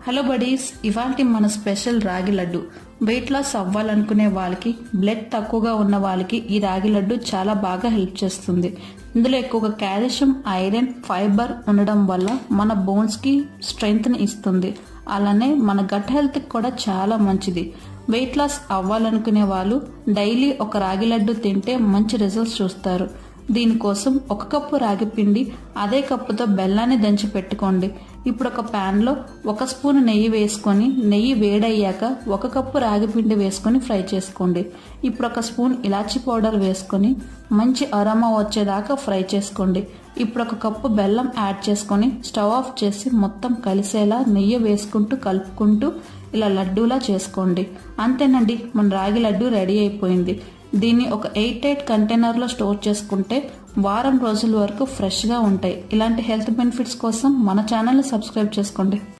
Hello buddies, ఇవాల్టి మన special రాగి లడ్డు. వెయిట్ లాస్ అవ్వాలనుకునే వాళ్ళకి, బ్లడ్ తక్కువగా ఉన్న వాళ్ళకి ఈ రాగి లడ్డు చాలా బాగా హెల్ప్ చేస్తుంది. ఇందులో ఎక్కువగా కాల్షియం, ఐరన్, ఫైబర్ ఉండడం వల్ల మన బోన్స్ కి స్ట్రెంగ్త్ ని ఇస్తుంది. అలానే మన గట్ హెల్త్ కి కూడా చాలా మంచిది. వెయిట్ లాస్ అవ్వాలనుకునే వాళ్ళు డైలీ ఒక రాగి లడ్డు తింటే మంచి రిజల్ట్స్ చూస్తారు. దీనికోసం 1 కప్పు రాగి పిండి, అదే కప్పుతో బెల్లాన్ని దంచి పెట్టుకోండి. ఇప్పుడు ఒక ప్యాన్ లో 1 స్పూన్ నెయ్యి వేసుకొని, నెయ్యి వేడయ్యాక 1 కప్పు రాగి పిండి వేసుకొని ఫ్రై చేసుకోండి. ఇప్పుడు 1 స్పూన్ ఇలాచీ పౌడర్ వేసుకొని మంచి అరోమా వచ్చేదాకా ఫ్రై చేసుకోండి. ఇప్పుడు 1 కప్పు బెల్లం యాడ్ చేసుకొని స్టవ్ ఆఫ్ చేసి మొత్తం కలిసేలా నెయ్యి వేసుకుంటూ కలుపుకుంటూ ఇలా లడ్డూలా చేసుకోండి. అంతేనండి, మన రాగి లడ్డు రెడీ అయిపోయింది. దీన్ని ఒక 8 కంటైనర్ లో స్టోర్ చేసుకుంటే వారం రోజుల వరకు ఫ్రెష్ గా ఉంటాయి. ఇలాంటి హెల్త్ బెనిఫిట్స్ కోసం మన ఛానల్ ని సబ్స్క్రైబ్ చేసుకోండి.